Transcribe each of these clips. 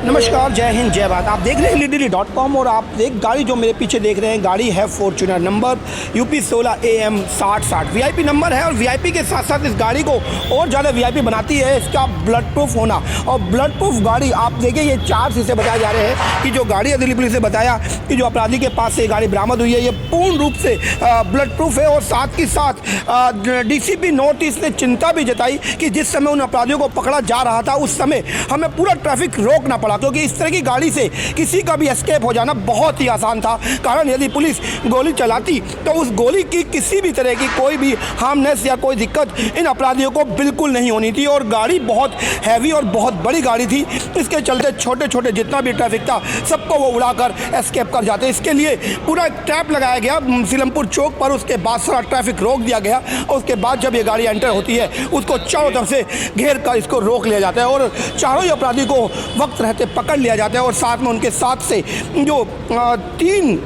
नमस्कार, जय हिंद, जय भारत। आप देख रहे हैं लीडली.com और आप एक गाड़ी जो मेरे पीछे देख रहे हैं, गाड़ी है Fortuner, number UP 16 AM 6060 VIP number है। और वीआईपी के साथ साथ इस गाड़ी को और ज़्यादा वीआईपी बनाती है इसका ब्लड प्रूफ होना। और ब्लड प्रूफ गाड़ी आप देखिए, ये 4 शीशे बताए जा रहे हैं कि जो गाड़ी दिल्ली पुलिस ने बताया कि जो अपराधी के पास से ये गाड़ी बरामद हुई है, ये पूर्ण रूप से ब्लड प्रूफ है। और साथ ही साथ डीसीपी नॉर्थ ईस्ट ने चिंता भी जताई कि जिस समय उन अपराधियों को पकड़ा जा रहा था उस समय हमें पूरा ट्रैफिक रोकना पड़ा, क्योंकि इस तरह की गाड़ी से किसी का भी एस्केप हो जाना बहुत ही आसान था। कारण यदि पुलिस गोली चलाती तो उस गोली की किसी भी तरह की कोई भी हार्मनेस या कोई दिक्कत इन अपराधियों को बिल्कुल नहीं होनी थी। और गाड़ी बहुत हैवी और बहुत बड़ी गाड़ी थी, इसके चलते छोटे छोटे जितना भी ट्रैफिक था सबको वो उड़ाकर एस्केप कर जाते। इसके लिए पूरा ट्रैप लगाया गया सीलमपुर चौक पर, उसके बाद सारा ट्रैफिक रोक दिया गया। और उसके बाद जब ये गाड़ी एंटर होती है उसको चारों तरफ से घेर कर इसको रोक लिया जाता है और चारों ही अपराधी को वक्त रहते पकड़ लिया जाता है। और साथ में उनके साथ से जो 3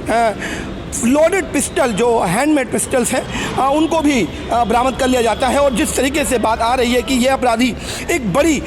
लोडेड पिस्टल, जो हैंडमेड पिस्टल्स हैं, उनको भी बरामद कर लिया जाता है। और जिस तरीके से बात आ रही है कि ये अपराधी एक बड़ी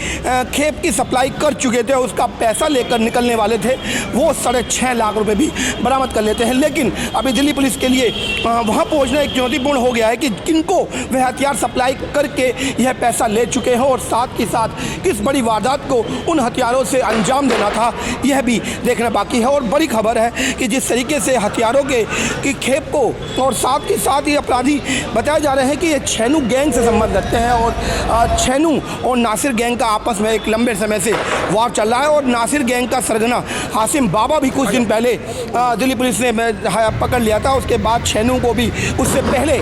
खेप की सप्लाई कर चुके थे, उसका पैसा लेकर निकलने वाले थे, वो 6.5 लाख रुपए भी बरामद कर लेते हैं। लेकिन अभी दिल्ली पुलिस के लिए वहाँ पहुँचना एक चुनौतीपूर्ण हो गया है कि किनको वह हथियार सप्लाई करके यह पैसा ले चुके हैं और साथ ही साथ किस बड़ी वारदात को उन हथियारों से अंजाम देना था, यह भी देखना बाकी है। और बड़ी खबर है कि जिस तरीके से हथियारों की खेप को, और साथ ही साथ ये अपराधी बताए जा रहे हैं कि ये छेनू गैंग से संबंध रखते हैं। और छेनू और नासिर गैंग का आपस में एक लंबे समय से वार चल रहा है। और नासिर गैंग का सरगना हासिम बाबा भी कुछ दिन पहले दिल्ली पुलिस ने पकड़ लिया था। उसके बाद छेनू को भी उससे पहले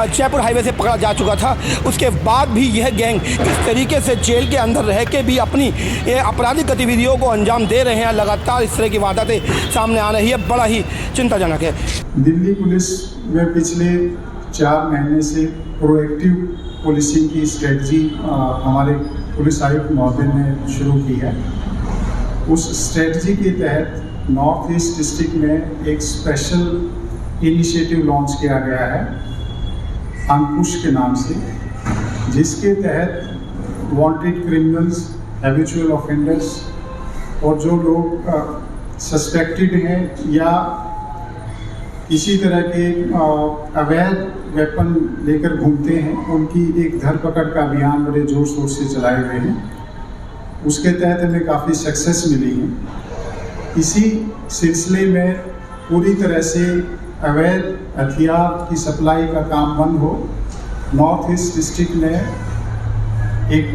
जयपुर हाईवे से पकड़ा जा चुका था। उसके बाद भी यह गैंग किस तरीके से जेल के अंदर रह के भी अपनी आपराधिक गतिविधियों को अंजाम दे रहे हैं, लगातार इस तरह की वारदातें सामने आ रही है, बड़ा ही चिंताजनक है। दिल्ली पुलिस में पिछले 4 महीने से प्रोएक्टिव पुलिसिंग की स्ट्रेटजी हमारे पुलिस आयुक्त महोदय ने शुरू की है। उस स्ट्रेटजी के तहत नॉर्थ ईस्ट डिस्ट्रिक्ट में एक स्पेशल इनिशिएटिव लॉन्च किया गया है अंकुश के नाम से, जिसके तहत वांटेड क्रिमिनल्स, हैबिचुअल ऑफेंडर्स और जो लोग सस्पेक्टेड हैं या इसी तरह के अवैध वेपन लेकर घूमते हैं, उनकी एक धरपकड़ का अभियान बड़े जोर शोर से चलाए हुए हैं। उसके तहत हमें काफ़ी सक्सेस मिली है। इसी सिलसिले में पूरी तरह से अवैध हथियार की सप्लाई का काम बंद हो, नॉर्थ ईस्ट डिस्ट्रिक्ट ने एक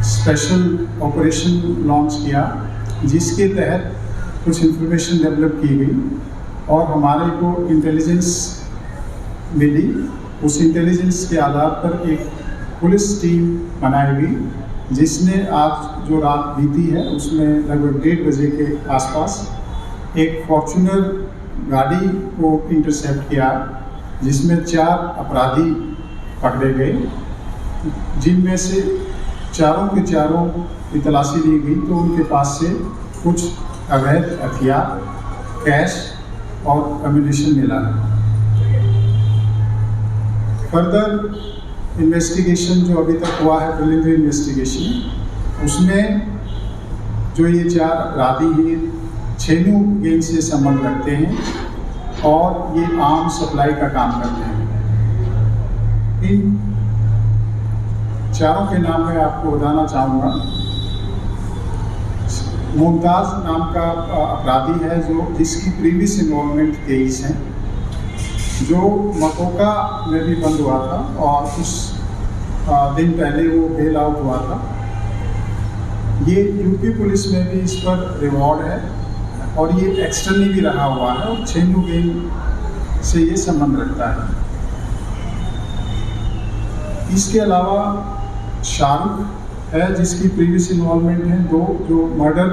स्पेशल ऑपरेशन लॉन्च किया, जिसके तहत कुछ इंफॉर्मेशन डेवलप की गई और हमारे को इंटेलिजेंस मिली। उस इंटेलिजेंस के आधार पर एक पुलिस टीम बनाई गई, जिसने आज जो रात बीती है उसमें लगभग 1:30 बजे के आसपास एक फॉर्च्यूनर गाड़ी को इंटरसेप्ट किया, जिसमें 4 अपराधी पकड़े गए, जिनमें से चारों के चारों की तलाशी ली गई तो उनके पास से कुछ अवैध हथियार, कैश और कम्युनिकेशन मिला है। फर्दर इन्वेस्टिगेशन जो अभी तक हुआ है, प्रिलिमिनरी इन्वेस्टिगेशन, उसमें जो ये 4 अपराधी हैं छेनू गैंग से संबंध रखते हैं और ये आर्म सप्लाई का काम करते हैं। इन चारों के नाम मैं आपको बताना चाहूँगा। मुमताज़ नाम का अपराधी है जिसकी प्रीवियस इन्वॉल्वमेंट 23 है, जो मकोका में भी बंद हुआ था और कुछ दिन पहले वो बेल आउट हुआ था। ये यूपी पुलिस में भी इस पर रिवॉर्ड है और ये एक्सटर्नली भी रहा हुआ है और छेनू गैंग से ये संबंध रखता है। इसके अलावा शाहरुख है, जिसकी प्रीवियस इन्वॉल्वमेंट है 2, जो मर्डर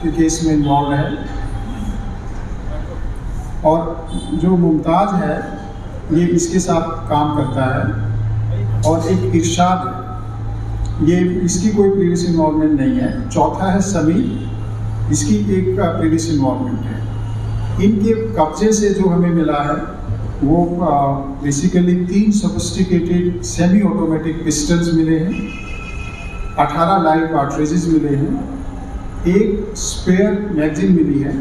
के केस में इन्वॉल्व है। और जो मुमताज़ है ये इसके साथ काम करता है। और एक इरशाद है, ये इसकी कोई प्रीवियस इन्वॉल्वमेंट नहीं है। चौथा है समीर, इसकी एक प्रीवियस इन्वॉल्वमेंट है। इनके कब्जे से जो हमें मिला है वो basically 3 sophisticated semi automatic pistols मिले हैं, 18 लाइव कार्ट्रिजेस मिले हैं एक स्पेयर मैगजीन मिली है,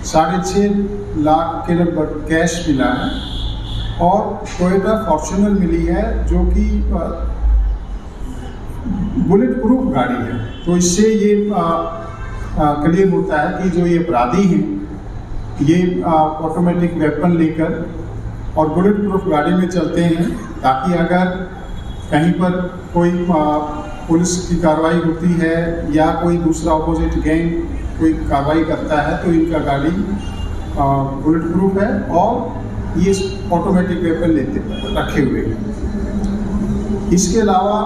6.5 लाख के लगभग कैश मिला है और टोयोटा फॉर्च्यूनर मिली है जो कि बुलेट प्रूफ गाड़ी है। तो इससे ये क्लियर होता है कि जो ये अपराधी हैं ये ऑटोमेटिक वेपन लेकर और बुलेट प्रूफ गाड़ी में चलते हैं, ताकि अगर कहीं पर कोई पुलिस की कार्रवाई होती है या कोई दूसरा अपोजिट गैंग कोई कार्रवाई करता है तो इनका गाड़ी बुलेट प्रूफ है और ये ऑटोमेटिक वेपन रखे हुए हैं। इसके अलावा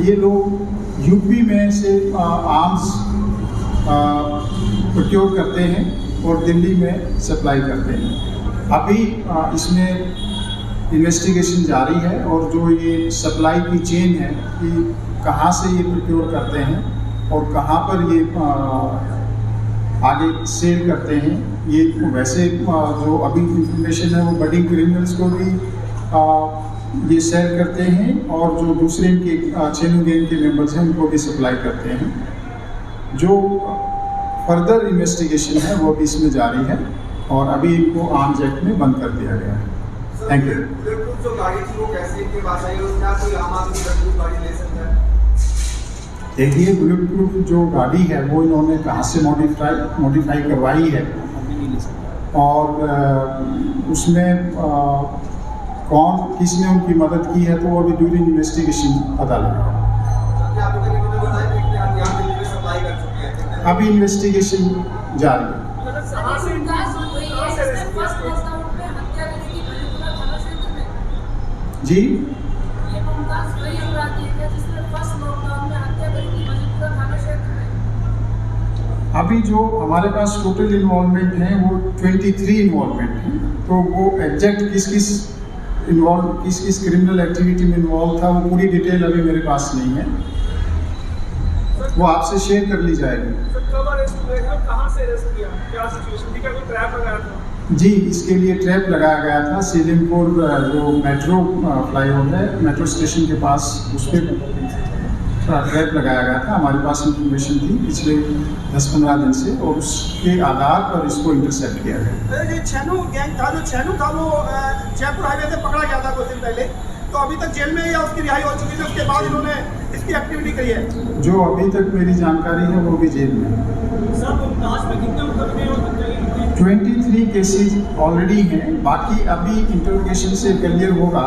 ये लोग यूपी में से आर्म्स प्रोक्योर करते हैं और दिल्ली में सप्लाई करते हैं। अभी इसमें इन्वेस्टिगेशन जारी है और जो ये सप्लाई की चेन है कि कहाँ से ये प्रोक्योर करते हैं और कहाँ पर ये आगे सेल करते हैं, ये वैसे जो अभी इंफॉर्मेशन है वो बडिंग क्रिमिनल्स को भी ये सेल करते हैं और जो दूसरे के चेन गैंग के मेंबर्स हैं उनको भी सप्लाई करते हैं। जो फर्दर इन्वेस्टिगेशन है वो भी इसमें जारी है और अभी इनको आर्म्स एक्ट में बंद कर दिया गया है। Thank you. जो गाड़ी थी वो कैसे इनके पास आई और क्या कोई आम आदमी गाड़ी ले सकता है? देखिए, बुलेट प्रूफ जो गाड़ी है वो इन्होंने कहाँ से मॉडिफाई करवाई है और उसमें कौन किसने उनकी मदद की है तो वो अभी ड्यूरिंग इन्वेस्टिगेशन पता लगेगा। अभी इन्वेस्टिगेशन जारी है। जी, अभी जो हमारे पास टोटल इन्वॉल्वमेंट है वो 23 इन्वॉल्वमेंट है, तो वो एग्जैक्ट किस किस क्रिमिनल एक्टिविटी में इन्वॉल्व था वो पूरी डिटेल अभी मेरे पास नहीं है, वो आपसे शेयर कर ली जाएगी। जी, इसके लिए ट्रैप लगाया गया था सीलिमपुर जो मेट्रो फ्लाईओवर है, मेट्रो स्टेशन के पास, उस पर ट्रैप लगाया गया था। हमारे पास इंफॉर्मेशन थी पिछले 10-15 दिन से और उसके आधार पर इसको इंटरसेप्ट किया गया। जो छेनू गैंग था, जो छेनू था वो जयपुर हाईवे से पकड़ा गया था कुछ दिन पहले, तो अभी तक जेल में या उसकी रिहाई हो चुकी है, उसके बाद इन्होंने इसकी एक्टिविटी करी है? जो अभी तक मेरी जानकारी है वो भी जेल में। सर, मुमताज में कितने मुकदमे हो सकते हैं? 23 केसेस ऑलरेडी हैं, बाकी अभी इंटरोगेशन से क्लियर होगा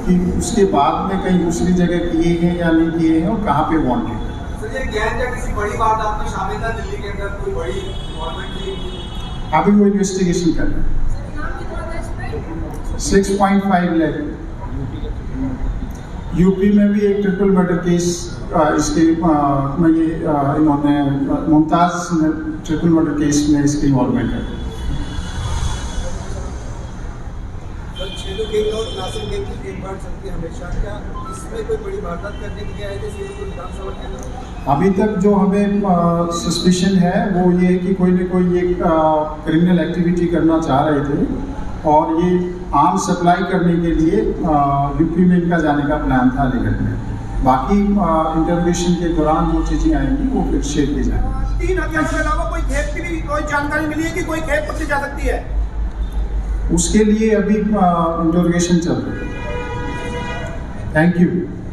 कि उसके बाद में कहीं दूसरी जगह किए हैं या नहीं किए हैं और कहाँ पे वांटेड है। सर, ये गैंग क्या किसी बड़ी वारदात में शामिल था? दिल्ली के अंदर कोई बड़ी इन्वॉल्वमेंट थी? अभी वो इन्वेस्टिगेशन कर रहे हैं। 6.5 लाख। यूपी में भी एक ट्रिपल मर्डर केस इसके में ये इन्होंने मुमताज़ ट्रिपल मर्डर केस में इसकी इन्वॉल्वमेंट है। हमेशा क्या इसमें कोई बड़ी वारदात करने के लिए आए थे विधानसभा के अंदर? अभी तक जो हमें सस्पिशन है वो ये है कि कोई न कोई ये क्रिमिनल एक्टिविटी करना चाह रहे थे और ये आर्म्स सप्लाई करने के लिए यूपी में इनका जाने का प्लान था अलीगढ़ में। बाकी इंटरोगेशन के दौरान जो चीज़ें आएंगी वो फिर शेयर की जाएंगी। 3 हथियारों के अलावा कोई खेप की भी कोई जानकारी मिली है कि कोई खेप पकड़ी जा सकती है? उसके लिए अभी इंटरोगेशन चल रही है। Thank you.